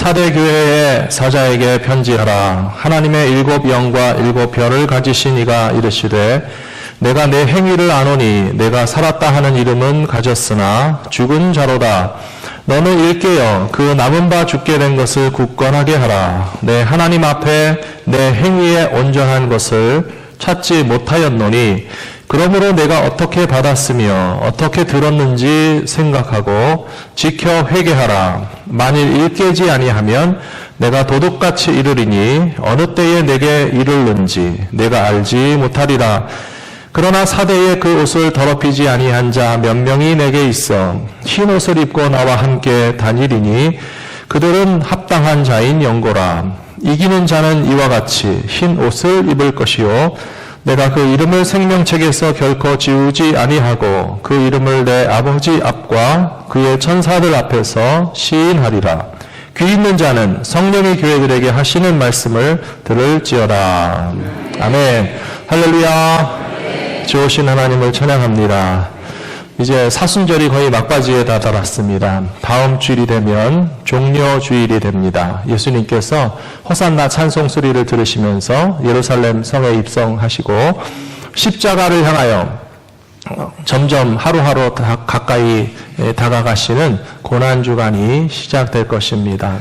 사대 교회의 사자에게 편지하라. 하나님의 일곱 영과 일곱 별을 가지신 이가 이르시되 내가 내 행위를 아노니 내가 살았다 하는 이름은 가졌으나 죽은 자로다. 너는 일깨어 그 남은 바 죽게 된 것을 굳건하게 하라. 내 하나님 앞에 내 행위의 온전한 것을 찾지 못하였노니 그러므로 내가 어떻게 받았으며 어떻게 들었는지 생각하고 지켜 회개하라. 만일 일깨지 아니하면 내가 도둑같이 이르리니 어느 때에 내게 이르는지 내가 알지 못하리라. 그러나 사대에 그 옷을 더럽히지 아니한 자 몇 명이 내게 있어 흰 옷을 입고 나와 함께 다니리니 그들은 합당한 자인 영고라. 이기는 자는 이와 같이 흰 옷을 입을 것이요 내가 그 이름을 생명책에서 결코 지우지 아니하고 그 이름을 내 아버지 앞과 그의 천사들 앞에서 시인하리라. 귀 있는 자는 성령이 교회들에게 하시는 말씀을 들을지어다. 아멘. 할렐루야. 좋으신 하나님을 찬양합니다. 이제 사순절이 거의 막바지에 다다랐습니다. 다음 주일이 되면 종려주일이 됩니다. 예수님께서 호산나 찬송 소리를 들으시면서 예루살렘 성에 입성하시고 십자가를 향하여 점점 하루하루 가까이 다가가시는 고난주간이 시작될 것입니다.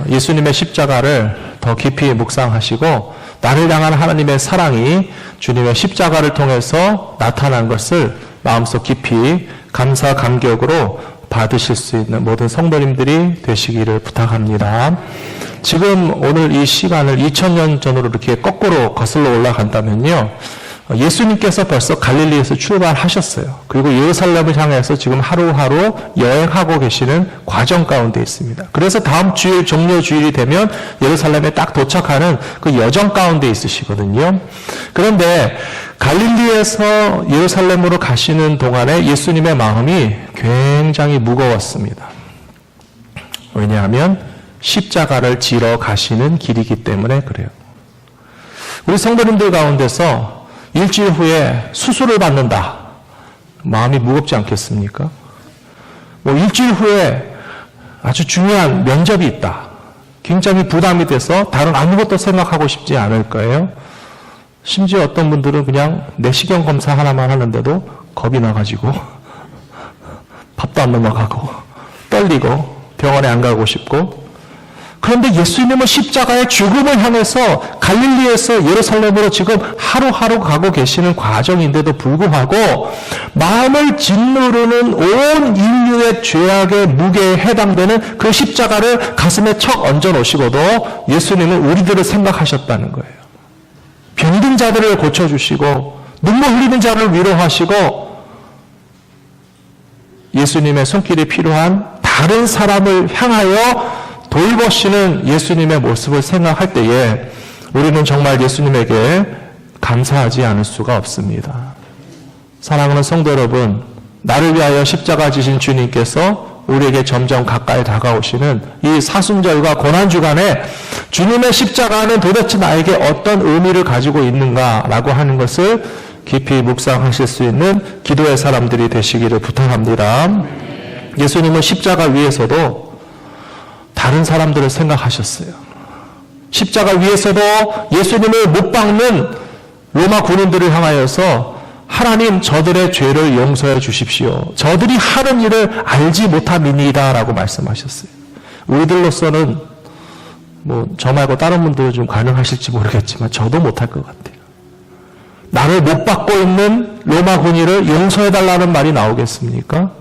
예수님의 십자가를 더 깊이 묵상하시고 나를 향한 하나님의 사랑이 주님의 십자가를 통해서 나타난 것을 마음속 깊이 감사 감격으로 받으실 수 있는 모든 성도님들이 되시기를 부탁합니다. 지금 오늘 이 시간을 2000년 전으로 이렇게 거꾸로 거슬러 올라간다면요. 예수님께서 벌써 갈릴리에서 출발하셨어요. 그리고 예루살렘을 향해서 지금 하루하루 여행하고 계시는 과정 가운데 있습니다. 그래서 다음 주일 종려주일이 되면 예루살렘에 딱 도착하는 그 여정 가운데 있으시거든요. 그런데 갈릴리에서 예루살렘으로 가시는 동안에 예수님의 마음이 굉장히 무거웠습니다. 왜냐하면 십자가를 지러 가시는 길이기 때문에 그래요. 우리 성도님들 가운데서 일주일 후에 수술을 받는다. 마음이 무겁지 않겠습니까? 일주일 후에 아주 중요한 면접이 있다. 굉장히 부담이 돼서 다른 아무것도 생각하고 싶지 않을 거예요. 심지어 어떤 분들은 그냥 내시경 검사 하나만 하는데도 겁이 나가지고 밥도 안 넘어가고 떨리고 병원에 안 가고 싶고. 그런데 예수님은 십자가의 죽음을 향해서 갈릴리에서 예루살렘으로 지금 하루하루 가고 계시는 과정인데도 불구하고 마음을 짓누르는 온 인류의 죄악의 무게에 해당되는 그 십자가를 가슴에 척 얹어 놓으시고도 예수님은 우리들을 생각하셨다는 거예요. 병든 자들을 고쳐주시고 눈물 흘리는 자를 위로하시고 예수님의 손길이 필요한 다른 사람을 향하여 돌보시는 예수님의 모습을 생각할 때에 우리는 정말 예수님에게 감사하지 않을 수가 없습니다. 사랑하는 성도 여러분, 나를 위하여 십자가 지신 주님께서 우리에게 점점 가까이 다가오시는 이 사순절과 고난주간에 주님의 십자가는 도대체 나에게 어떤 의미를 가지고 있는가라고 하는 것을 깊이 묵상하실 수 있는 기도의 사람들이 되시기를 부탁합니다. 예수님은 십자가 위에서도 다른 사람들을 생각하셨어요. 십자가 위에서도 예수님을 못 박는 로마 군인들을 향하여서 하나님 저들의 죄를 용서해 주십시오. 저들이 하는 일을 알지 못함이니이다 라고 말씀하셨어요. 우리들로서는 저 말고 다른 분들은 좀 가능하실지 모르겠지만 저도 못할 것 같아요. 나를 못 받고 있는 로마 군인을 용서해 달라는 말이 나오겠습니까?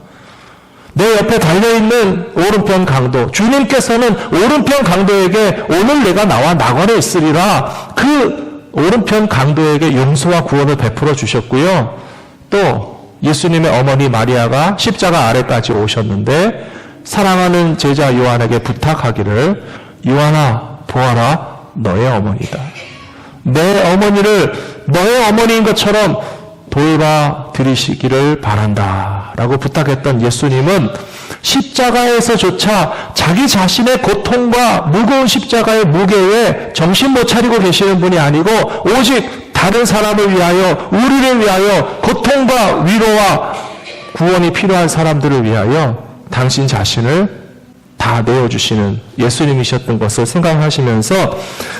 내 옆에 달려있는 오른편 강도, 주님께서는 오른편 강도에게 오늘 내가 나와 낙원에 있으리라 그 오른편 강도에게 용서와 구원을 베풀어 주셨고요. 또 예수님의 어머니 마리아가 십자가 아래까지 오셨는데 사랑하는 제자 요한에게 부탁하기를 요한아 보아라 너의 어머니다. 내 어머니를 너의 어머니인 것처럼 돌봐 드리시기를 바란다 라고 부탁했던 예수님은 십자가에서조차 자기 자신의 고통과 무거운 십자가의 무게에 정신 못 차리고 계시는 분이 아니고 오직 다른 사람을 위하여 우리를 위하여 고통과 위로와 구원이 필요한 사람들을 위하여 당신 자신을 다 다 내어주시는 예수님이셨던 것을 생각하시면서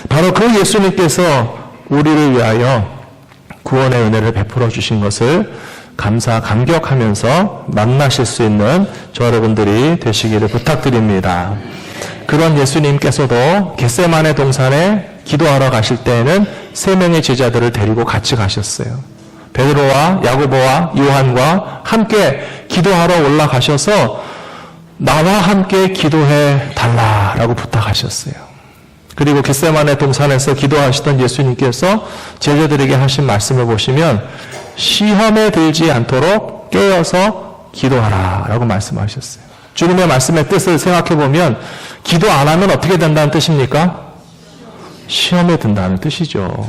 바로 그 예수님께서 우리를 위하여 구원의 은혜를 베풀어 주신 것을 감사 감격하면서 만나실 수 있는 저 여러분들이 되시기를 부탁드립니다. 그런 예수님께서도 겟세마네 동산에 기도하러 가실 때에는 3명의 제자들을 데리고 같이 가셨어요. 베드로와 야고보와 요한과 함께 기도하러 올라가셔서 나와 함께 기도해 달라라고 부탁하셨어요. 그리고 겟세마네 동산에서 기도하시던 예수님께서 제자들에게 하신 말씀을 보시면 시험에 들지 않도록 깨어서 기도하라라고 말씀하셨어요. 주님의 말씀의 뜻을 생각해 보면 기도 안 하면 어떻게 된다는 뜻입니까? 시험에 든다는 뜻이죠.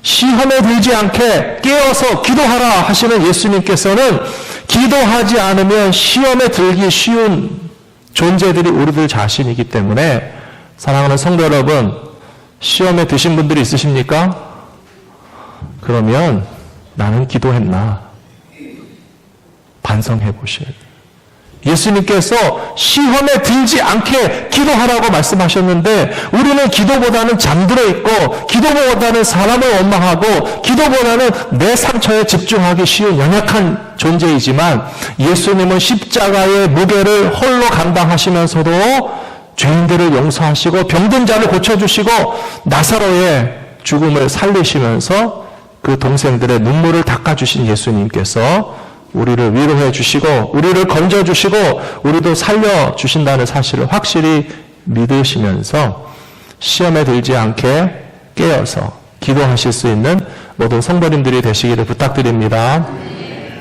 시험에 들지 않게 깨어서 기도하라 하시는 예수님께서는 기도하지 않으면 시험에 들기 쉬운 존재들이 우리들 자신이기 때문에 사랑하는 성도 여러분, 시험에 드신 분들이 있으십니까? 그러면 나는 기도했나? 반성해 보셔야 돼요. 예수님께서 시험에 들지 않게 기도하라고 말씀하셨는데 우리는 기도보다는 잠들어 있고 기도보다는 사람을 원망하고 기도보다는 내 상처에 집중하기 쉬운 연약한 존재이지만 예수님은 십자가의 무게를 홀로 감당하시면서도 죄인들을 용서하시고 병든 자를 고쳐주시고 나사로의 죽음을 살리시면서 그 동생들의 눈물을 닦아주신 예수님께서 우리를 위로해 주시고 우리를 건져 주시고 우리도 살려 주신다는 사실을 확실히 믿으시면서 시험에 들지 않게 깨어서 기도하실 수 있는 모든 성도님들이 되시기를 부탁드립니다.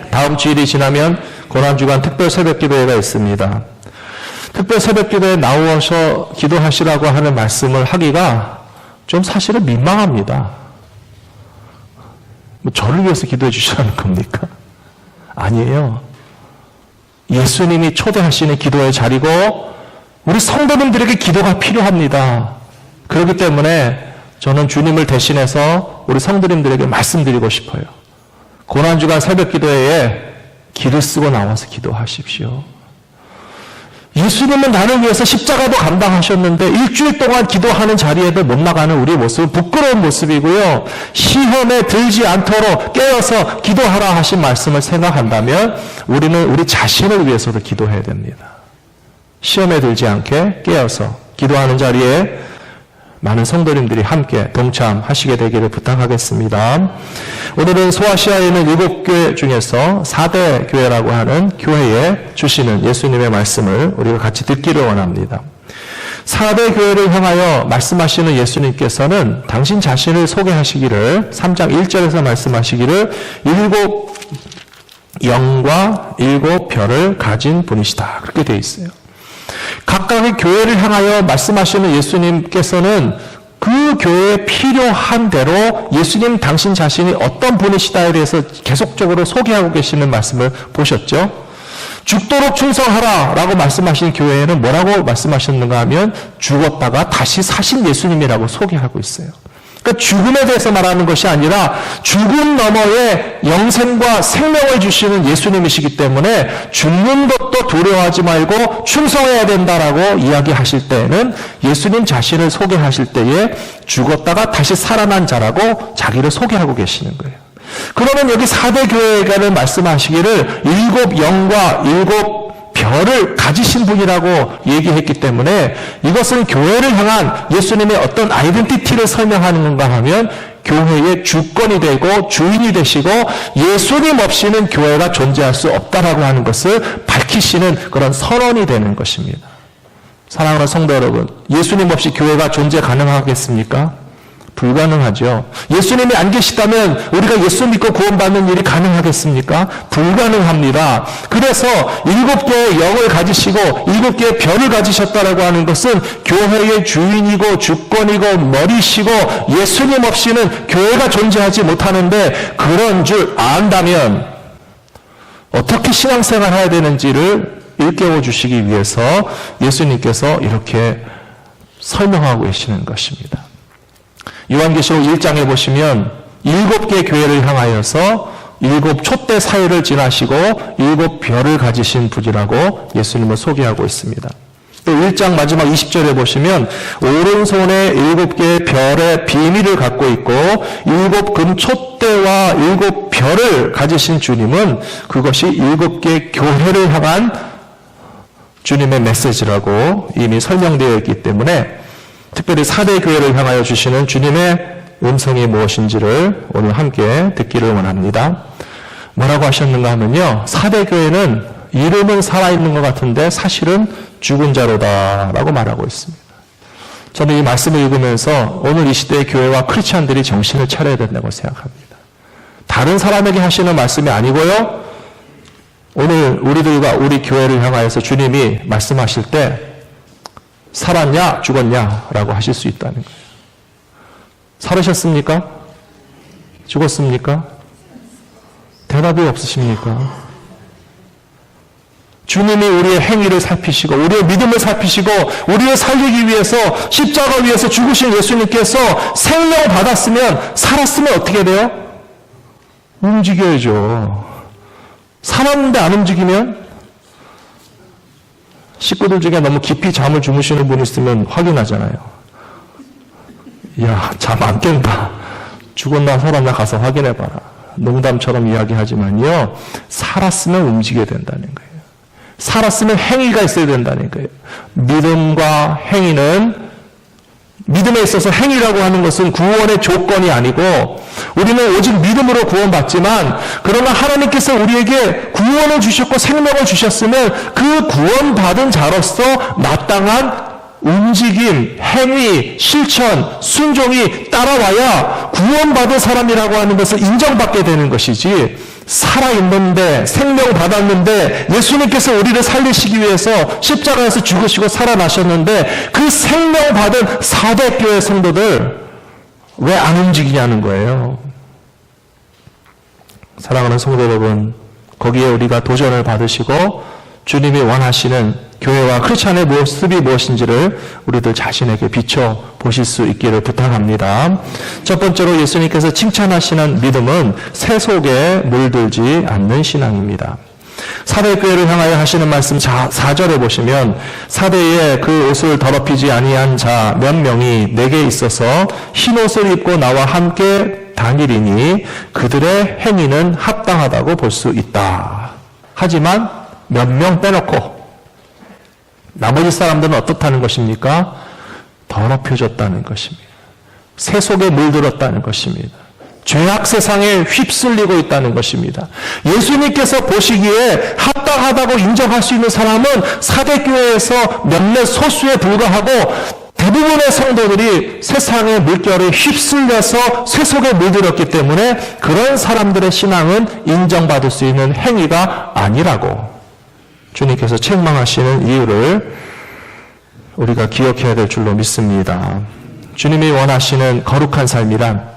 다음 주일이 지나면 고난주간 특별 새벽기도회가 있습니다. 특별 새벽기도에 나오셔 기도하시라고 하는 말씀을 하기가 좀 사실은 민망합니다. 뭐 저를 위해서 기도해 주시라는 겁니까? 아니에요. 예수님이 초대하시는 기도의 자리고 우리 성도님들에게 기도가 필요합니다. 그렇기 때문에 저는 주님을 대신해서 우리 성도님들에게 말씀드리고 싶어요. 고난주간 새벽기도회에 길을 쓰고 나와서 기도하십시오. 예수님은 나를 위해서 십자가도 감당하셨는데 일주일 동안 기도하는 자리에도 못 나가는 우리의 모습은 부끄러운 모습이고요. 시험에 들지 않도록 깨어서 기도하라 하신 말씀을 생각한다면 우리는 우리 자신을 위해서도 기도해야 됩니다. 시험에 들지 않게 깨어서 기도하는 자리에 많은 성도님들이 함께 동참하시게 되기를 부탁하겠습니다. 오늘은 소아시아에 있는 7교회 중에서 4대 교회라고 하는 교회에 주시는 예수님의 말씀을 우리가 같이 듣기를 원합니다. 4대 교회를 향하여 말씀하시는 예수님께서는 당신 자신을 소개하시기를 3장 1절에서 말씀하시기를 7 영과 7 별을 가진 분이시다. 그렇게 되어 있어요. 각각의 교회를 향하여 말씀하시는 예수님께서는 그 교회에 필요한 대로 예수님 당신 자신이 어떤 분이시다에 대해서 계속적으로 소개하고 계시는 말씀을 보셨죠. 죽도록 충성하라 라고 말씀하신 교회에는 뭐라고 말씀하셨는가 하면 죽었다가 다시 사신 예수님이라고 소개하고 있어요. 그러니까 죽음에 대해서 말하는 것이 아니라 죽음 너머에 영생과 생명을 주시는 예수님이시기 때문에 죽는 것도 두려워하지 말고 충성해야 된다라고 이야기하실 때에는 예수님 자신을 소개하실 때에 죽었다가 다시 살아난 자라고 자기를 소개하고 계시는 거예요. 그러면 여기 4대 교회를 말씀하시기를 7 영과 7 별을 가지신 분이라고 얘기했기 때문에 이것은 교회를 향한 예수님의 어떤 아이덴티티를 설명하는 건가 하면 교회의 주권이 되고 주인이 되시고 예수님 없이는 교회가 존재할 수 없다라고 하는 것을 밝히시는 그런 선언이 되는 것입니다. 사랑하는 성도 여러분, 예수님 없이 교회가 존재 가능하겠습니까? 불가능하죠. 예수님이 안 계시다면 우리가 예수 믿고 구원받는 일이 가능하겠습니까? 불가능합니다. 그래서 7개의 영을 가지시고 7개의 별을 가지셨다라고 하는 것은 교회의 주인이고 주권이고 머리시고 예수님 없이는 교회가 존재하지 못하는데 그런 줄 안다면 어떻게 신앙생활 해야 되는지를 일깨워 주시기 위해서 예수님께서 이렇게 설명하고 계시는 것입니다. 요한계시록 1장에 보시면 7개 교회를 향하여서 7 촛대 사이를 지나시고 7 별을 가지신 분이라고 예수님을 소개하고 있습니다. 또 1장 마지막 20절에 보시면 오른손에 7개의 별의 비밀을 갖고 있고 7 금촛대와 7 별을 가지신 주님은 그것이 7개의 교회를 향한 주님의 메시지라고 이미 설명되어 있기 때문에 특별히 4대 교회를 향하여 주시는 주님의 음성이 무엇인지를 오늘 함께 듣기를 원합니다. 뭐라고 하셨는가 하면요, 4대 교회는 이름은 살아있는 것 같은데 사실은 죽은 자로다 라고 말하고 있습니다. 저는 이 말씀을 읽으면서 오늘 이 시대의 교회와 크리스찬들이 정신을 차려야 된다고 생각합니다. 다른 사람에게 하시는 말씀이 아니고요, 오늘 우리들과 우리 교회를 향하여서 주님이 말씀하실 때 살았냐 죽었냐 라고 하실 수 있다는 거예요. 살으셨습니까? 죽었습니까? 대답이 없으십니까? 주님이 우리의 행위를 살피시고 우리의 믿음을 살피시고 우리를 살리기 위해서 십자가 위에서 죽으신 예수님께서 생명 받았으면 살았으면 어떻게 돼요? 움직여야죠. 살았는데 안 움직이면 식구들 중에 너무 깊이 잠을 주무시는 분 있으면 확인하잖아요. 야, 잠 안 깬다. 죽었나 살았나 가서 확인해봐라. 농담처럼 이야기하지만요, 살았으면 움직여야 된다는 거예요. 살았으면 행위가 있어야 된다는 거예요. 믿음과 행위는, 믿음에 있어서 행위라고 하는 것은 구원의 조건이 아니고 우리는 오직 믿음으로 구원받지만, 그러나 하나님께서 우리에게 구원을 주셨고 생명을 주셨으면 그 구원받은 자로서 마땅한 움직임, 행위, 실천, 순종이 따라와야 구원받은 사람이라고 하는 것을 인정받게 되는 것이지, 살아있는데, 생명 받았는데, 예수님께서 우리를 살리시기 위해서 십자가에서 죽으시고 살아나셨는데, 그 생명 받은 4대 교회 성도들, 왜 안 움직이냐는 거예요. 사랑하는 성도 여러분, 거기에 우리가 도전을 받으시고, 주님이 원하시는 교회와 크리스찬의 모습이 무엇인지를 우리들 자신에게 비춰 보실 수 있기를 부탁합니다. 첫 번째로 예수님께서 칭찬하시는 믿음은 새 속에 물들지 않는 신앙입니다. 4대 교회를 향하여 하시는 말씀 4절에 보시면, 4대에 그 옷을 더럽히지 아니한 자 몇 명이 내게 있어서 흰 옷을 입고 나와 함께 다니리니 그들의 행위는 합당하다고 볼 수 있다. 하지만 몇 명 빼놓고 나머지 사람들은 어떻다는 것입니까? 더럽혀졌다는 것입니다. 새 속에 물들었다는 것입니다. 죄악 세상에 휩쓸리고 있다는 것입니다. 예수님께서 보시기에 합당하다고 인정할 수 있는 사람은 4대 교회에서 몇몇 소수에 불과하고, 대부분의 성도들이 세상의 물결에 휩쓸려서 새 속에 물들었기 때문에 그런 사람들의 신앙은 인정받을 수 있는 행위가 아니라고 주님께서 책망하시는 이유를 우리가 기억해야 될 줄로 믿습니다. 주님이 원하시는 거룩한 삶이란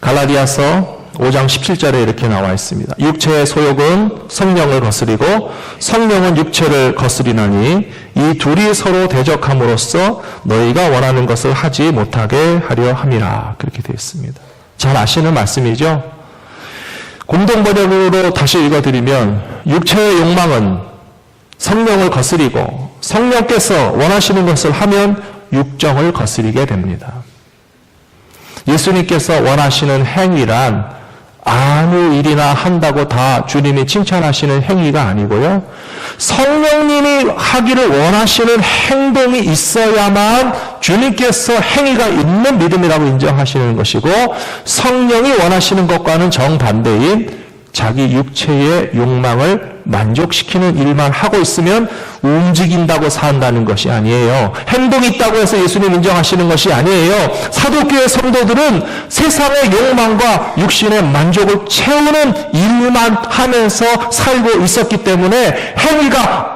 갈라디아서 5장 17절에 이렇게 나와 있습니다. 육체의 소욕은 성령을 거스리고 성령은 육체를 거스리나니 이 둘이 서로 대적함으로써 너희가 원하는 것을 하지 못하게 하려 함이라. 그렇게 되어 있습니다. 잘 아시는 말씀이죠? 공동번역으로 다시 읽어드리면, 육체의 욕망은 성령을 거스리고 성령께서 원하시는 것을 하면 육정을 거스리게 됩니다. 예수님께서 원하시는 행위란 아무 일이나 한다고 다 주님이 칭찬하시는 행위가 아니고요, 성령님이 하기를 원하시는 행동이 있어야만 주님께서 행위가 있는 믿음이라고 인정하시는 것이고, 성령이 원하시는 것과는 정반대인 자기 육체의 욕망을 만족시키는 일만 하고 있으면 움직인다고 산다는 것이 아니에요. 행동이 있다고 해서 예수님 인정하시는 것이 아니에요. 사도교회 성도들은 세상의 욕망과 육신의 만족을 채우는 일만 하면서 살고 있었기 때문에 행위가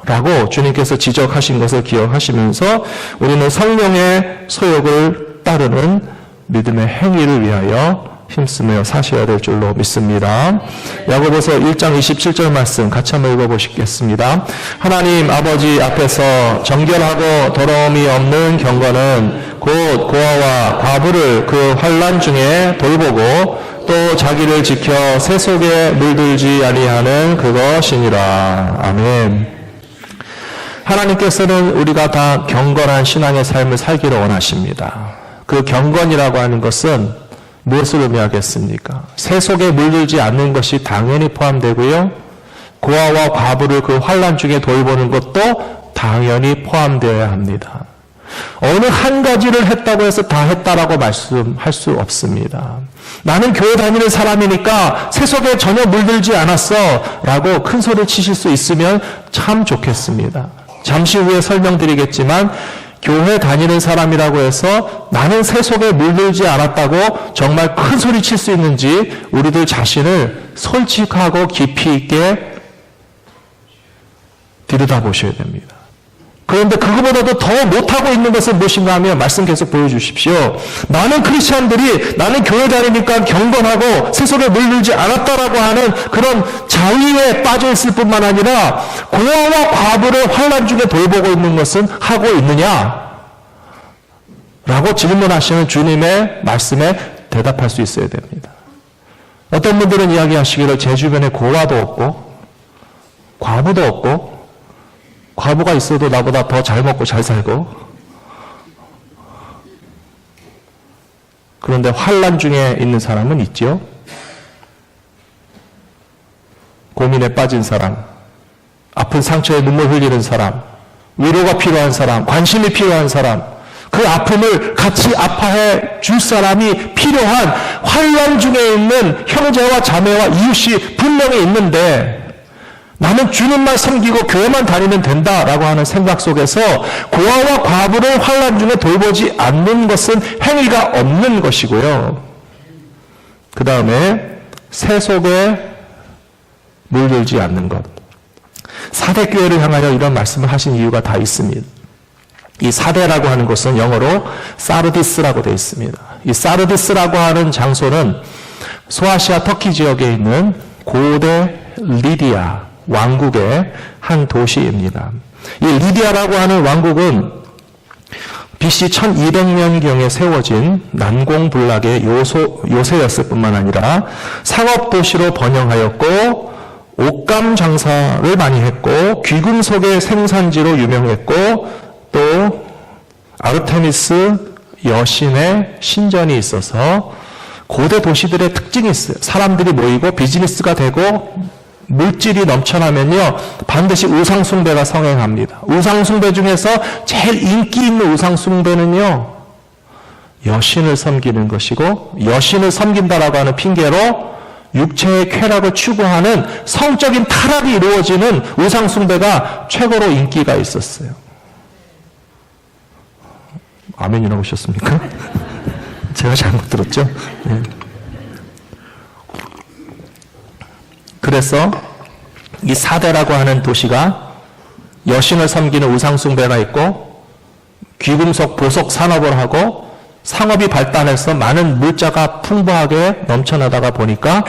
없다라고 주님께서 지적하신 것을 기억하시면서 우리는 성령의 소욕을 따르는 믿음의 행위를 위하여 힘쓰며 사셔야 될 줄로 믿습니다. 야고보서 1장 27절 말씀 같이 한번 읽어보시겠습니다. 하나님 아버지 앞에서 정결하고 더러움이 없는 경건은 곧 고아와 과부를 그 환난 중에 돌보고 또 자기를 지켜 새 속에 물들지 아니하는 그것이니라. 아멘. 하나님께서는 우리가 다 경건한 신앙의 삶을 살기를 원하십니다. 그 경건이라고 하는 것은 무엇을 의미하겠습니까? 세속에 물들지 않는 것이 당연히 포함되고요. 고아와 과부를 그 환난 중에 돌보는 것도 당연히 포함되어야 합니다. 어느 한 가지를 했다고 해서 다 했다라고 말씀할 수 없습니다. 나는 교회 다니는 사람이니까 세속에 전혀 물들지 않았어 라고 큰 소리 치실 수 있으면 참 좋겠습니다. 잠시 후에 설명드리겠지만 교회 다니는 사람이라고 해서 나는 세속에 물들지 않았다고 정말 큰 소리 칠 수 있는지 우리들 자신을 솔직하고 깊이 있게 들여다보셔야 됩니다. 그런데 그거보다도 더 못하고 있는 것은 무엇인가 하면 말씀 계속 보여주십시오. 많은 크리스찬들이 나는 교회 다니니까 경건하고 세속에 물들지 않았다라고 하는 그런 자위에 빠져 있을 뿐만 아니라 고아와 과부를 환난 중에 돌보고 있는 것은 하고 있느냐? 라고 질문하시는 주님의 말씀에 대답할 수 있어야 됩니다. 어떤 분들은 이야기하시기를 제 주변에 고아도 없고 과부도 없고 과부가 있어도 나보다 더 잘 먹고 잘 살고 그런데 환난 중에 있는 사람은 있죠. 고민에 빠진 사람, 아픈 상처에 눈물 흘리는 사람, 위로가 필요한 사람, 관심이 필요한 사람, 그 아픔을 같이 아파해 줄 사람이 필요한 환난 중에 있는 형제와 자매와 이웃이 분명히 있는데 나는 주님만 섬기고 교회만 다니면 된다라고 하는 생각 속에서 고아와 과부를 환난 중에 돌보지 않는 것은 행위가 없는 것이고요. 그 다음에 세속에 물들지 않는 것. 사대교회를 향하여 이런 말씀을 하신 이유가 다 있습니다. 이 사대라고 하는 것은 영어로 사르디스라고 되어 있습니다. 이 사르디스라고 하는 장소는 소아시아 터키 지역에 있는 고대 리디아 왕국의 한 도시입니다. 이 리디아라고 하는 왕국은 BC 1200년경에 세워진 난공불락의 요새였을 뿐만 아니라 상업도시로 번영하였고 옷감 장사를 많이 했고 귀금속의 생산지로 유명했고 또 아르테미스 여신의 신전이 있어서 고대 도시들의 특징이 있어요. 사람들이 모이고 비즈니스가 되고 물질이 넘쳐나면요 반드시 우상숭배가 성행합니다. 우상숭배 중에서 제일 인기 있는 우상숭배는요 여신을 섬기는 것이고 여신을 섬긴다라고 하는 핑계로 육체의 쾌락을 추구하는 성적인 타락이 이루어지는 우상숭배가 최고로 인기가 있었어요. 아멘이라고 하셨습니까? 제가 잘못 들었죠? 네. 그래서 이 사대라고 하는 도시가 여신을 섬기는 우상숭배가 있고 귀금속 보석 산업을 하고 상업이 발달해서 많은 물자가 풍부하게 넘쳐나다가 보니까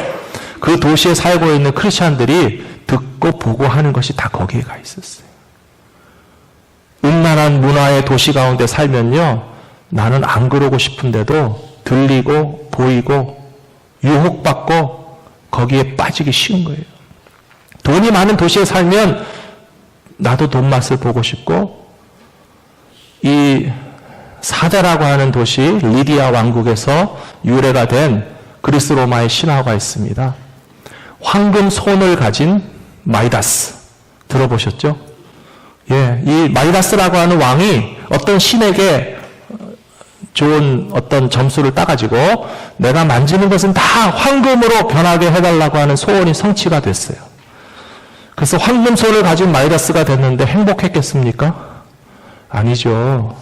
그 도시에 살고 있는 크리스찬들이 듣고 보고 하는 것이 다 거기에 가 있었어요. 음란한 문화의 도시 가운데 살면요 나는 안 그러고 싶은데도 들리고 보이고 유혹받고 거기에 빠지기 쉬운 거예요. 돈이 많은 도시에 살면 나도 돈 맛을 보고 싶고 이 사대라고 하는 도시 리디아 왕국에서 유래가 된 그리스 로마의 신화가 있습니다. 황금 손을 가진 마이다스 들어보셨죠? 예, 이 마이다스라고 하는 왕이 어떤 신에게 좋은 어떤 점수를 따가지고 내가 만지는 것은 다 황금으로 변하게 해달라고 하는 소원이 성취가 됐어요. 그래서 황금손을 가진 마이다스가 됐는데 행복했겠습니까? 아니죠.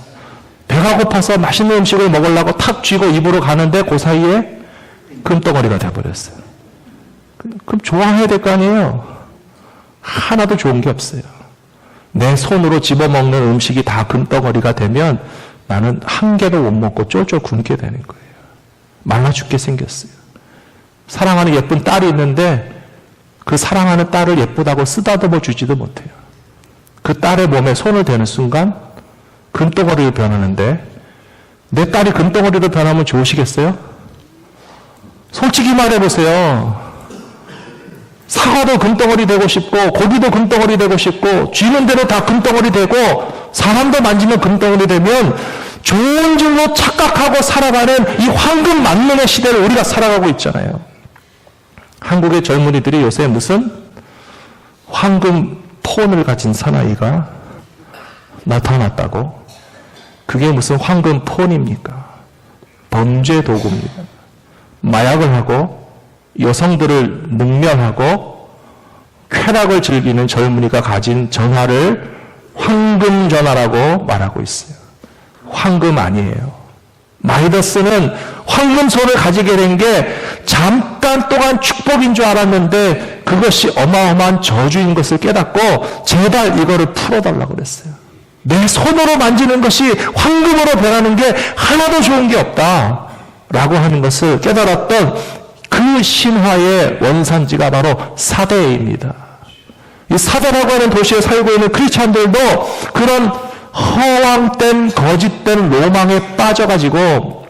배가 고파서 맛있는 음식을 먹으려고 탁 쥐고 입으로 가는데 그 사이에 금덩어리가 돼버렸어요. 그럼 좋아해야 될 거 아니에요? 하나도 좋은 게 없어요. 내 손으로 집어먹는 음식이 다 금덩어리가 되면 나는 한 개도 못 먹고 쫄쫄 굶게 되는 거예요. 말라 죽게 생겼어요. 사랑하는 예쁜 딸이 있는데 그 사랑하는 딸을 예쁘다고 쓰다듬어 주지도 못해요. 그 딸의 몸에 손을 대는 순간 금덩어리로 변하는데 내 딸이 금덩어리로 변하면 좋으시겠어요? 솔직히 말해보세요. 사과도 금덩어리 되고 싶고 고기도 금덩어리 되고 싶고 쥐는 대로 다 금덩어리 되고 사람도 만지면 금덩어리 되면 좋은 줄로 착각하고 살아가는 이 황금 만능의 시대를 우리가 살아가고 있잖아요. 한국의 젊은이들이 요새 무슨 황금 폰을 가진 사나이가 나타났다고? 그게 무슨 황금 폰입니까? 범죄 도구입니다. 마약을 하고 여성들을 능멸하고 쾌락을 즐기는 젊은이가 가진 전화를 황금 전화라고 말하고 있어요. 황금 아니에요. 마이더스는 황금손을 가지게 된 게 잠깐 동안 축복인 줄 알았는데 그것이 어마어마한 저주인 것을 깨닫고 제발 이거를 풀어달라고 그랬어요. 내 손으로 만지는 것이 황금으로 변하는 게 하나도 좋은 게 없다 라고 하는 것을 깨달았던 그 신화의 원산지가 바로 사대입니다. 이 사대라고 하는 도시에 살고 있는 크리스찬들도 그런 허황된 거짓된 로망에 빠져가지고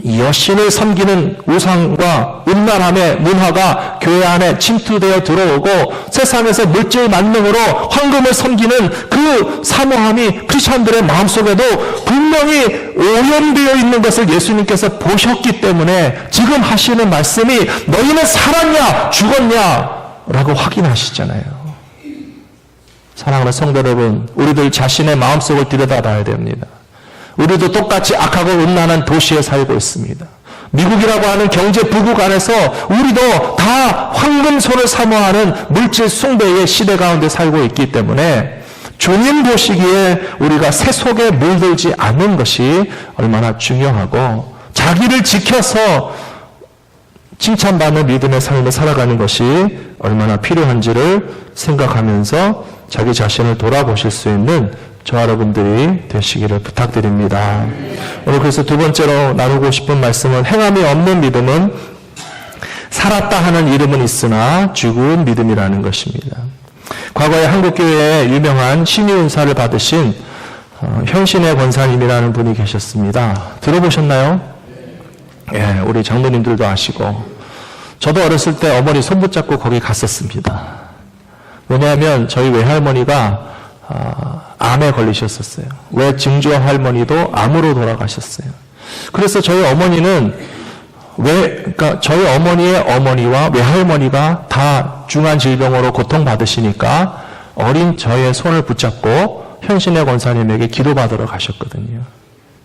여신을 섬기는 우상과 음란함의 문화가 교회 안에 침투되어 들어오고 세상에서 물질 만능으로 황금을 섬기는 그 사모함이 크리스찬들의 마음속에도 분명히 오염되어 있는 것을 예수님께서 보셨기 때문에 지금 하시는 말씀이 너희는 살았냐 죽었냐 라고 확인하시잖아요. 사랑하는 성도 여러분, 우리들 자신의 마음속을 들여다봐야 됩니다. 우리도 똑같이 악하고 음란한 도시에 살고 있습니다. 미국이라고 하는 경제 부국 안에서 우리도 다 황금손을 사모하는 물질 숭배의 시대 가운데 살고 있기 때문에 주님 보시기에 우리가 새 속에 물들지 않는 것이 얼마나 중요하고 자기를 지켜서 칭찬받는 믿음의 삶을 살아가는 것이 얼마나 필요한지를 생각하면서 자기 자신을 돌아보실 수 있는 저와 여러분들이 되시기를 부탁드립니다. 오늘 그래서 두 번째로 나누고 싶은 말씀은 행함이 없는 믿음은 살았다 하는 이름은 있으나 죽은 믿음이라는 것입니다. 과거에 한국교회에 유명한 신유은사를 받으신 현신의 권사님이라는 분이 계셨습니다. 들어보셨나요? 예, 우리 장로님들도 아시고 저도 어렸을 때 어머니 손 붙잡고 거기 갔었습니다. 왜냐하면 저희 외할머니가 암에 걸리셨었어요. 외증조 할머니도 암으로 돌아가셨어요. 그래서 저희 어머니는 그러니까 저희 어머니의 어머니와 외할머니가 다 중한 질병으로 고통받으시니까 어린 저의 손을 붙잡고 현신의 권사님에게 기도받으러 가셨거든요.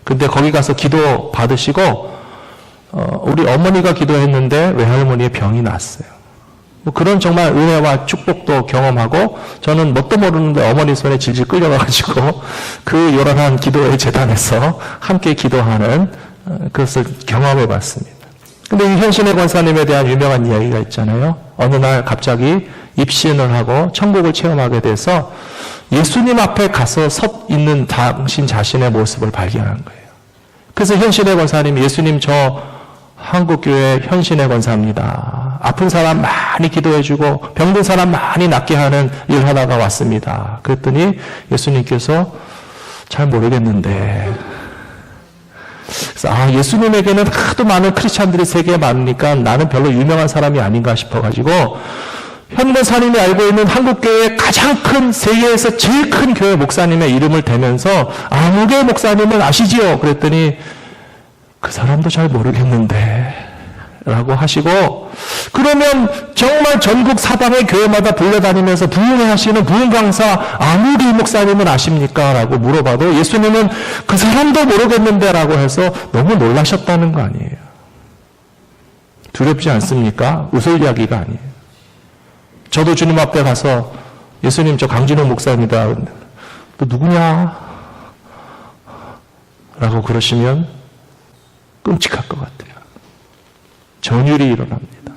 근데 거기 가서 기도 받으시고 우리 어머니가 기도했는데 외할머니의 병이 났어요. 그런 정말 은혜와 축복도 경험하고 저는 뭣도 모르는데 어머니 손에 질질 끌려가가지고 그 요란한 기도의 재단에서 함께 기도하는 그것을 경험해 봤습니다. 근데 이 현신의 권사님에 대한 유명한 이야기가 있잖아요. 어느 날 갑자기 입신을 하고 천국을 체험하게 돼서 예수님 앞에 가서 서 있는 당신 자신의 모습을 발견한 거예요. 그래서 현신의 권사님이 예수님 저 한국교회 현신의 권사입니다. 아픈 사람 많이 기도해주고 병든 사람 많이 낫게 하는 일 하다가 왔습니다. 그랬더니 예수님께서 잘 모르겠는데 그래서 예수님에게는 하도 많은 크리스찬들이 세계에 많으니까 나는 별로 유명한 사람이 아닌가 싶어가지고 현 권사님이 알고 있는 한국교회의 가장 큰 세계에서 제일 큰 교회 목사님의 이름을 대면서 아무개 목사님은 아시지요? 그랬더니 그 사람도 잘 모르겠는데 라고 하시고 그러면 정말 전국 사방의 교회마다 불려다니면서 부흥하시는 부흥강사 아무개 목사님은 아십니까? 라고 물어봐도 예수님은 그 사람도 모르겠는데 라고 해서 너무 놀라셨다는 거 아니에요. 두렵지 않습니까? 웃을 이야기가 아니에요. 저도 주님 앞에 가서 예수님 저 강진호 목사입니다. 너 누구냐? 라고 그러시면 끔찍할 것 같아요. 전율이 일어납니다.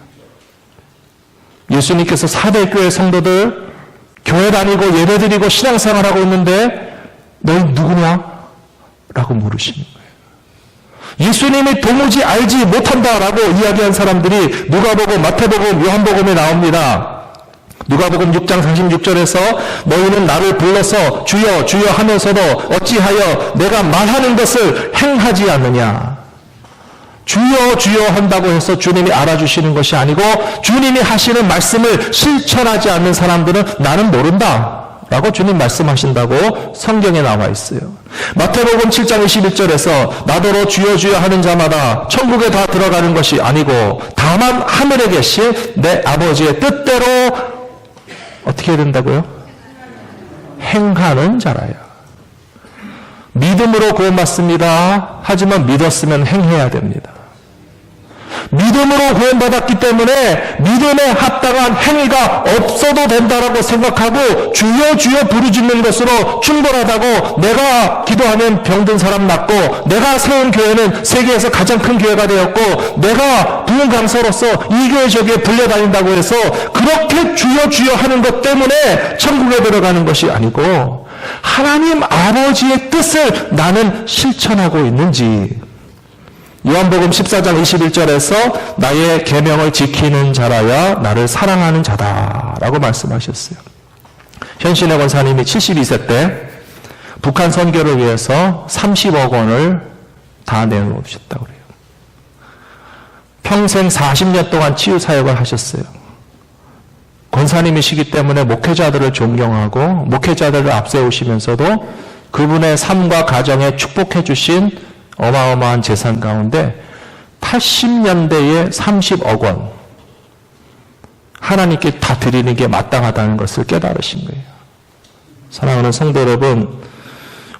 예수님께서 사대교회 성도들 교회 다니고 예배드리고 신앙생활하고 있는데 너희 누구냐? 라고 물으시는 거예요. 예수님이 도무지 알지 못한다라고 이야기한 사람들이 누가복음, 마태복음, 요한복음에 나옵니다. 누가복음 6장 46절에서 너희는 나를 불러서 주여 주여 하면서도 어찌하여 내가 말하는 것을 행하지 않느냐. 주여 주여 한다고 해서 주님이 알아주시는 것이 아니고 주님이 하시는 말씀을 실천하지 않는 사람들은 나는 모른다 라고 주님 말씀하신다고 성경에 나와 있어요. 마태복음 7장 21절에서 나더러 주여 주여 하는 자마다 천국에 다 들어가는 것이 아니고 다만 하늘에 계신 내 아버지의 뜻대로 어떻게 해야 된다고요? 행하는 자라야. 믿음으로 구원받습니다. 하지만 믿었으면 행해야 됩니다. 믿음으로 구원받았기 때문에 믿음에 합당한 행위가 없어도 된다라고 생각하고 주여 주여 부르짖는 것으로 충분하다고 내가 기도하면 병든 사람 낫고 내가 세운 교회는 세계에서 가장 큰 교회가 되었고 내가 부흥 강사로서 이 교회 저 교회 불려다닌다고 해서 그렇게 주여 주여 하는 것 때문에 천국에 들어가는 것이 아니고 하나님 아버지의 뜻을 나는 실천하고 있는지 요한복음 14장 21절에서 나의 계명을 지키는 자라야 나를 사랑하는 자다라고 말씀하셨어요. 현신의 권사님이 72세 때 북한 선교를 위해서 30억 원을 다 내놓으셨다고 그래요. 평생 40년 동안 치유 사역을 하셨어요. 권사님이시기 때문에 목회자들을 존경하고 목회자들을 앞세우시면서도 그분의 삶과 가정에 축복해 주신 어마어마한 재산 가운데 80년대에 30억 원 하나님께 다 드리는 게 마땅하다는 것을 깨달으신 거예요. 사랑하는 성도 여러분,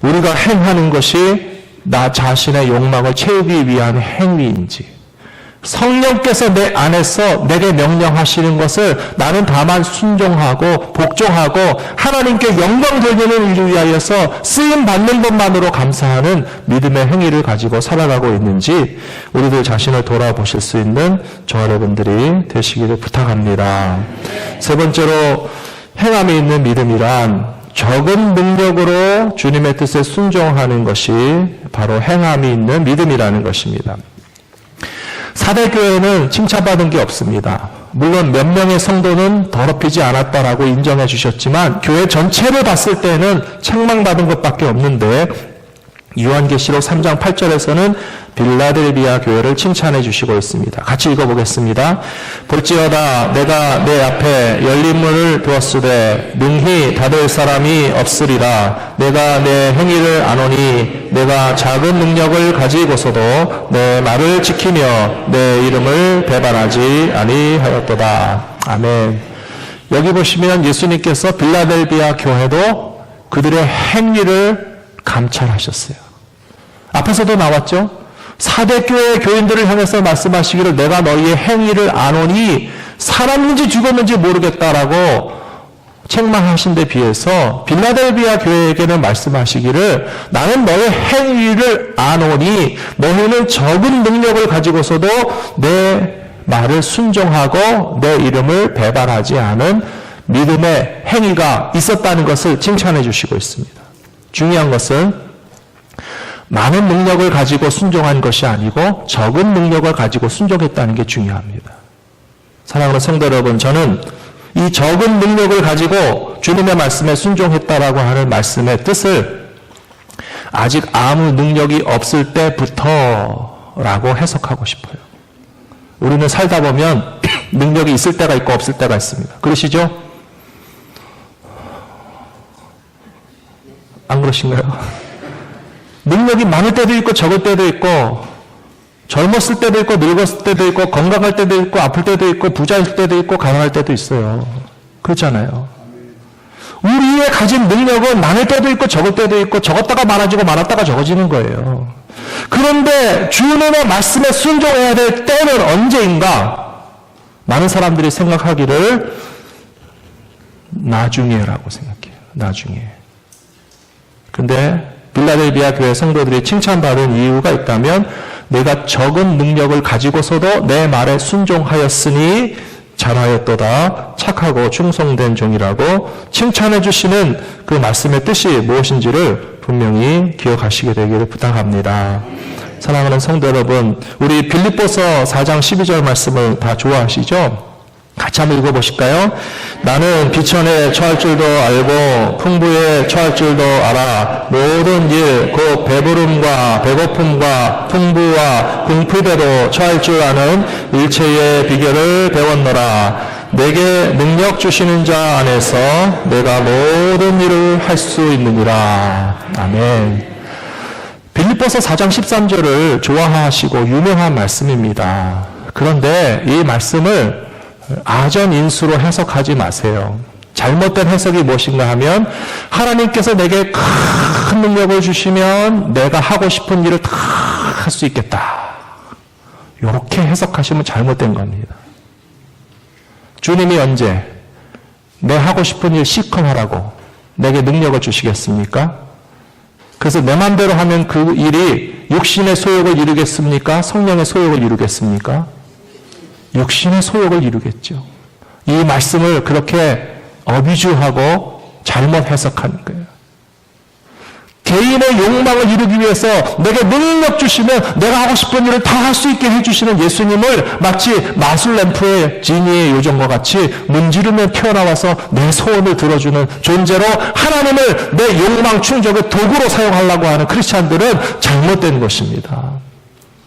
우리가 행하는 것이 나 자신의 욕망을 채우기 위한 행위인지 성령께서 내 안에서 내게 명령하시는 것을 나는 다만 순종하고 복종하고 하나님께 영광 돌리는 일을 위하여서 쓰임받는 것만으로 감사하는 믿음의 행위를 가지고 살아가고 있는지 우리들 자신을 돌아보실 수 있는 저와 여러분들이 되시기를 부탁합니다. 세 번째로 행함이 있는 믿음이란 적은 능력으로 주님의 뜻에 순종하는 것이 바로 행함이 있는 믿음이라는 것입니다. 사대교회는 칭찬받은 게 없습니다. 물론 몇 명의 성도는 더럽히지 않았다라고 인정해 주셨지만 교회 전체를 봤을 때는 책망받은 것밖에 없는데 요한계시록 3장 8절에서는 빌라델비아 교회를 칭찬해 주시고 있습니다. 같이 읽어보겠습니다. 볼지어다 내가 내 앞에 열린 문을 두었으되 능히 닫을 사람이 없으리라. 내가 내 행위를 아노니 내가 작은 능력을 가지고서도 내 말을 지키며 내 이름을 배반하지 아니하였도다. 아멘. 여기 보시면 예수님께서 빌라델비아 교회도 그들의 행위를 감찰하셨어요. 앞에서도 나왔죠. 사대교회 교인들을 향해서 말씀하시기를 내가 너희의 행위를 아노니 살았는지 죽었는지 모르겠다라고 책망하신 데 비해서 빌라델비아 교회에게는 말씀하시기를 나는 너의 행위를 아노니 너희는 적은 능력을 가지고서도 내 말을 순종하고 내 이름을 배반하지 않은 믿음의 행위가 있었다는 것을 칭찬해 주시고 있습니다. 중요한 것은 많은 능력을 가지고 순종한 것이 아니고 적은 능력을 가지고 순종했다는 게 중요합니다. 사랑하는 성도 여러분, 저는 이 적은 능력을 가지고 주님의 말씀에 순종했다라고 하는 말씀의 뜻을 아직 아무 능력이 없을 때부터라고 해석하고 싶어요. 우리는 살다 보면 능력이 있을 때가 있고 없을 때가 있습니다. 그러시죠? 안 그러신가요? 능력이 많을 때도 있고 적을 때도 있고 젊었을 때도 있고 늙었을 때도 있고 건강할 때도 있고 아플 때도 있고 부자일 때도 있고 가난할 때도 있어요. 그렇잖아요. 우리의 가진 능력은 많을 때도 있고 적을 때도 있고 적었다가 많아지고 많았다가 적어지는 거예요. 그런데 주님의 말씀에 순종해야 될 때는 언제인가? 많은 사람들이 생각하기를 나중에라고 생각해요. 나중에. 근데 빌라델비아 교회 성도들이 칭찬받은 이유가 있다면 내가 적은 능력을 가지고서도 내 말에 순종하였으니 잘하였도다. 착하고 충성된 종이라고 칭찬해 주시는 그 말씀의 뜻이 무엇인지를 분명히 기억하시게 되기를 부탁합니다. 사랑하는 성도 여러분, 우리 빌립보서 4장 12절 말씀을 다 좋아하시죠? 같이 한번 읽어보실까요? 나는 비천에 처할 줄도 알고 풍부에 처할 줄도 알아. 모든 일, 곧 배부름과 배고픔과 풍부와 궁핍에도 처할 줄 아는 일체의 비결을 배웠노라. 내게 능력 주시는 자 안에서 내가 모든 일을 할 수 있느니라. 아멘. 빌립보서 4장 13절을 좋아하시고 유명한 말씀입니다. 그런데 이 말씀을 아전인수로 해석하지 마세요. 잘못된 해석이 무엇인가 하면 하나님께서 내게 큰 능력을 주시면 내가 하고 싶은 일을 다 할 수 있겠다. 이렇게 해석하시면 잘못된 겁니다. 주님이 언제 내 하고 싶은 일 시컷하라고 내게 능력을 주시겠습니까? 그래서 내 맘대로 하면 그 일이 육신의 소욕을 이루겠습니까? 성령의 소욕을 이루겠습니까? 육신의 소욕을 이루겠죠. 이 말씀을 그렇게 어비주하고 잘못 해석하는 거예요. 개인의 욕망을 이루기 위해서 내게 능력 주시면 내가 하고 싶은 일을 다 할 수 있게 해주시는 예수님을 마치 마술램프의 지니의 요정과 같이 문지르며 튀어나와서 내 소원을 들어주는 존재로 하나님을 내 욕망 충족의 도구로 사용하려고 하는 크리스찬들은 잘못된 것입니다.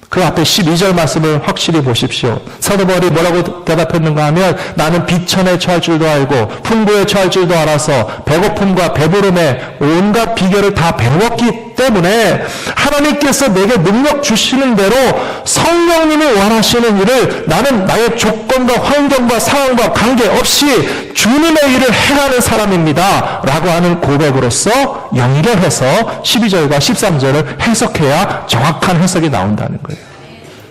그 앞에 12절 말씀을 확실히 보십시오. 사도 바울이 뭐라고 대답했는가 하면 나는 비천에 처할 줄도 알고 풍부에 처할 줄도 알아서 배고픔과 배부름에 온갖 비결을 다 배웠기 때문에 하나님께서 내게 능력 주시는 대로 성령님이 원하시는 일을 나는 나의 조건과 환경과 상황과 관계없이 주님의 일을 해가는 사람입니다. 라고 하는 고백으로서 연결해서 12절과 13절을 해석해야 정확한 해석이 나온다는 거예요.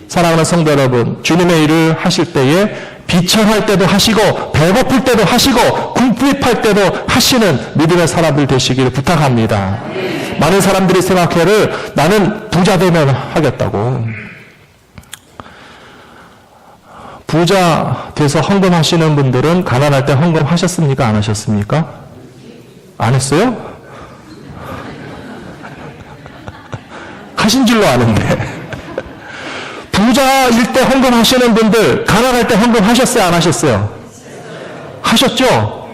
사랑하는 성도 여러분, 주님의 일을 하실 때에 비천할 때도 하시고 배고플 때도 하시고 궁핍할 때도 하시는 믿음의 사람들 되시기를 부탁합니다. 많은 사람들이 생각해를 나는 부자 되면 하겠다고. 부자 돼서 헌금하시는 분들은 가난할 때 헌금하셨습니까? 안 하셨습니까? 안 했어요? 하신 줄로 아는데. 부자일 때 헌금하시는 분들 가난할 때 헌금하셨어요? 안 하셨어요? 하셨죠?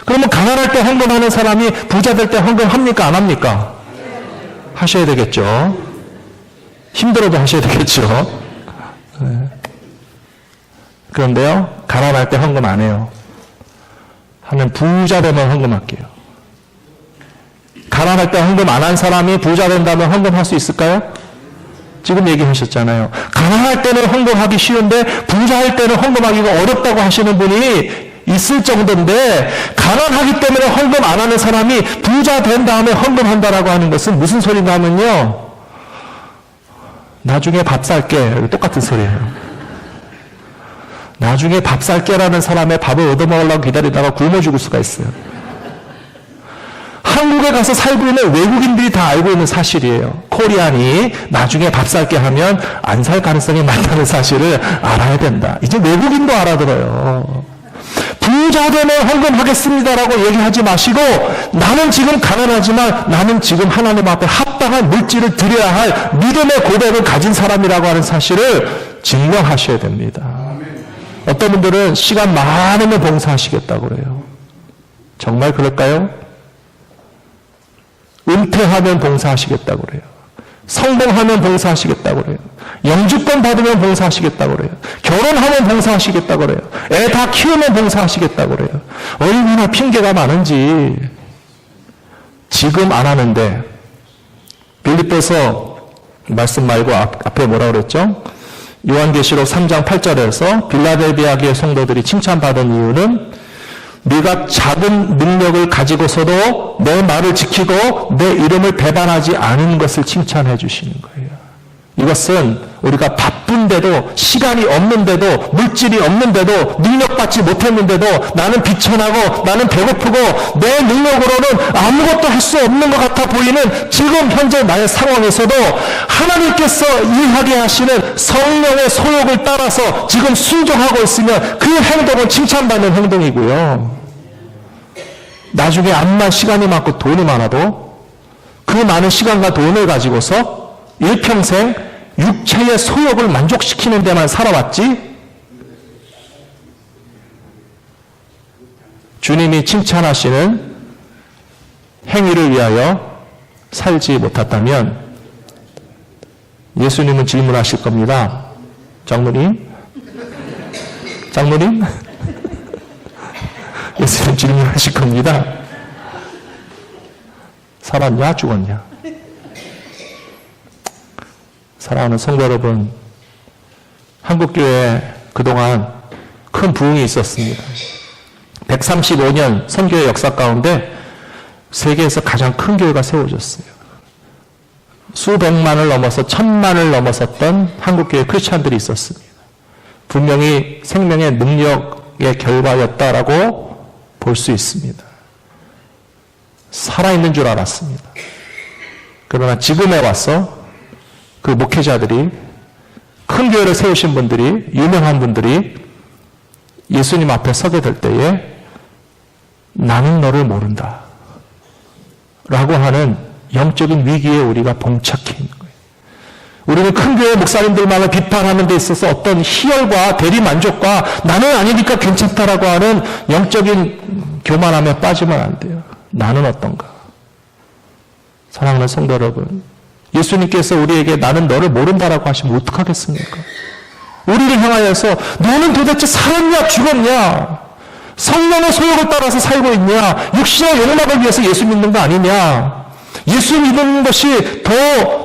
그러면 가난할 때 헌금하는 사람이 부자 될 때 헌금합니까? 안 합니까? 하셔야 되겠죠. 힘들어도 하셔야 되겠죠. 네. 그런데요, 가난할 때 헌금 안 해요. 하면 부자 되면 헌금할게요. 가난할 때 헌금 안 한 사람이 부자 된다면 헌금할 수 있을까요? 지금 얘기하셨잖아요. 가난할 때는 헌금하기 쉬운데 부자할 때는 헌금하기가 어렵다고 하시는 분이 있을 정도인데 가난하기 때문에 헌금 안 하는 사람이 부자 된 다음에 헌금한다라고 하는 것은 무슨 소리인가 하면요. 나중에 밥 살게. 똑같은 소리예요. 나중에 밥 살게라는 사람의 밥을 얻어먹으려고 기다리다가 굶어 죽을 수가 있어요. 한국에 가서 살고 있는 외국인들이 다 알고 있는 사실이에요. 코리안이 나중에 밥 살게 하면 안 살 가능성이 많다는 사실을 알아야 된다. 이제 외국인도 알아들어요. 부자 되면 헌금하겠습니다라고 얘기하지 마시고 나는 지금 가난하지만 나는 지금 하나님 앞에 합당한 물질을 드려야 할 믿음의 고백을 가진 사람이라고 하는 사실을 증명하셔야 됩니다. 어떤 분들은 시간 많으면 봉사하시겠다고 그래요. 정말 그럴까요? 은퇴하면 봉사하시겠다고 그래요. 성공하면 봉사하시겠다고 그래요. 영주권 받으면 봉사하시겠다고 그래요. 결혼하면 봉사하시겠다고 그래요. 애 다 키우면 봉사하시겠다고 그래요. 얼마나 핑계가 많은지. 지금 안 하는데 빌립보서 말씀 말고 앞에 뭐라 그랬죠? 요한계시록 3장 8절에서 빌라델비아 교회 성도들이 칭찬받은 이유는 네가 작은 능력을 가지고서도 내 말을 지키고 내 이름을 배반하지 않은 것을 칭찬해 주시는 거예요. 이것은 우리가 바쁜데도 시간이 없는데도 물질이 없는데도 능력받지 못했는데도 나는 비천하고 나는 배고프고 내 능력으로는 아무것도 할 수 없는 것 같아 보이는 지금 현재 나의 상황에서도 하나님께서 일하게 하시는 성령의 소욕을 따라서 지금 순종하고 있으면 그 행동은 칭찬받는 행동이고요. 나중에 암만 시간이 많고 돈이 많아도 그 많은 시간과 돈을 가지고서 일평생 육체의 소욕을 만족시키는 데만 살아왔지 주님이 칭찬하시는 행위를 위하여 살지 못했다면 예수님은 질문하실 겁니다. 장로님? 예수님 질문하실 겁니다. 살았냐 죽었냐? 사랑하는 성도 여러분, 한국교회에 그동안 큰 부흥이 있었습니다. 135년 선교의 역사 가운데 세계에서 가장 큰 교회가 세워졌어요. 수백만을 넘어서 천만을 넘어섰던 한국교회 크리스찬들이 있었습니다. 분명히 생명의 능력의 결과였다라고 볼 수 있습니다. 살아있는 줄 알았습니다. 그러나 지금에 와서 그 목회자들이, 큰 교회를 세우신 분들이, 유명한 분들이 예수님 앞에 서게 될 때에 나는 너를 모른다 라고 하는 영적인 위기에 우리가 봉착해 있는 거예요. 우리는 큰 교회 목사님들만을 비판하는 데 있어서 어떤 희열과 대리만족과 나는 아니니까 괜찮다라고 하는 영적인 교만함에 빠지면 안 돼요. 나는 어떤가? 사랑하는 성도 여러분, 예수님께서 우리에게 나는 너를 모른다라고 하시면 어떡하겠습니까? 우리를 향하여서 너는 도대체 살았냐 죽었냐? 성령의 소욕을 따라서 살고 있냐? 육신의 욕망을 위해서 예수 믿는 거 아니냐? 예수 믿는 것이 더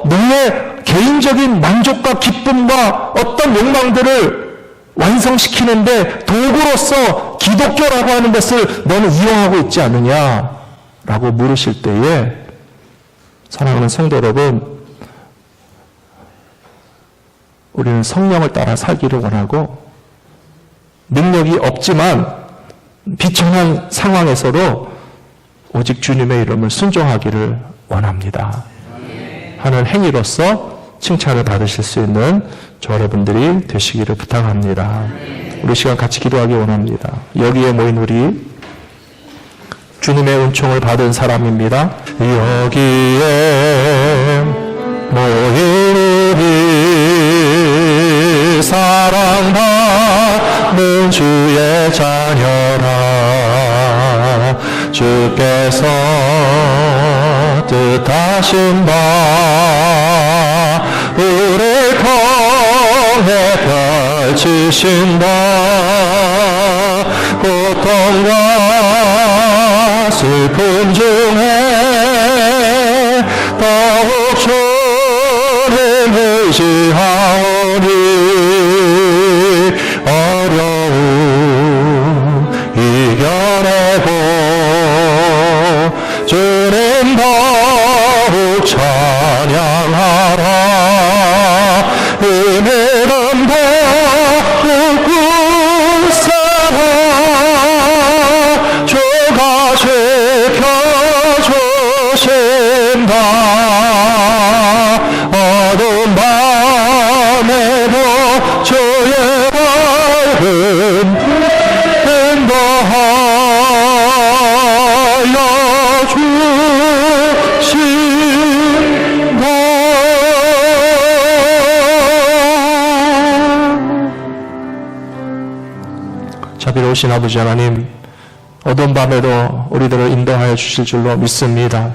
너의 개인적인 만족과 기쁨과 어떤 욕망들을 완성시키는데 도구로서 기독교라고 하는 것을 너는 이용하고 있지 않느냐? 라고 물으실 때에 사랑하는 성도 여러분, 우리는 성령을 따라 살기를 원하고 능력이 없지만 비천한 상황에서도 오직 주님의 이름을 순종하기를 원합니다 하는 행위로서 칭찬을 받으실 수 있는 저 여러분들이 되시기를 부탁합니다. 우리 시간 같이 기도하기 원합니다. 여기에 모인 우리 주님의 은총을 받은 사람입니다. 여기에 모인 우리 사랑받는 주의 자녀라. 주께서 뜻하신 바 우리 통해 펼치신 바 고통과 슬픔 중에 더욱 주님 의지하오니 어려움 이겨내고 주님 더욱 찬양하라. 은혜는 더욱 굳세라. 주가 지켜주신다. 어두운 밤에도 주의 밝은 인도하여 주신다. 자비로우신 아버지 하나님, 어두운 밤에도 우리들을 인도하여 주실 줄로 믿습니다.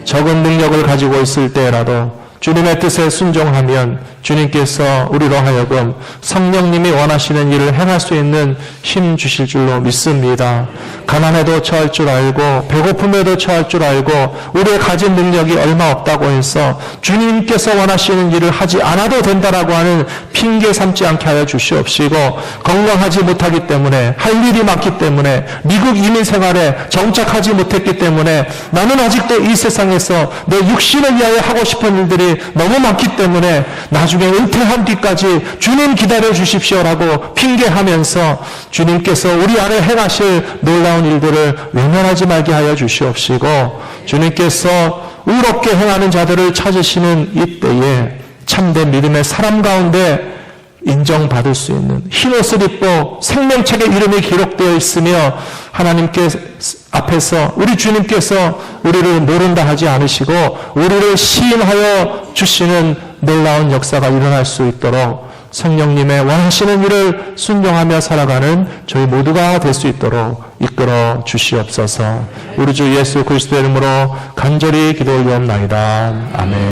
적은 능력을 가지고 있을 때라도 주님의 뜻에 순종하면 주님께서 우리로 하여금 성령님이 원하시는 일을 행할 수 있는 힘 주실 줄로 믿습니다. 가난에도 처할 줄 알고 배고픔에도 처할 줄 알고 우리의 가진 능력이 얼마 없다고 해서 주님께서 원하시는 일을 하지 않아도 된다라고 하는 핑계 삼지 않게 하여 주시옵시고, 건강하지 못하기 때문에 할 일이 많기 때문에 미국 이민 생활에 정착하지 못했기 때문에 나는 아직도 이 세상에서 내 육신을 위하여 하고 싶은 일들이 너무 많기 때문에 나중에 은퇴한 뒤까지 주님 기다려 주십시오라고 핑계하면서 주님께서 우리 안에 행하실 놀라운 일들을 외면하지 말게 하여 주시옵시고, 주님께서 의롭게 행하는 자들을 찾으시는 이때에 참된 믿음의 사람 가운데 인정받을 수 있는 흰옷을 입고 생명책에 이름이 기록되어 있으며 하나님께 앞에서 우리 주님께서 우리를 모른다 하지 않으시고 우리를 시인하여 주시는 놀라운 역사가 일어날 수 있도록 성령님의 원하시는 일을 순종하며 살아가는 저희 모두가 될 수 있도록 이끌어 주시옵소서. 우리 주 예수 그리스도의 이름으로 간절히 기도 올리옵나이다. 아멘.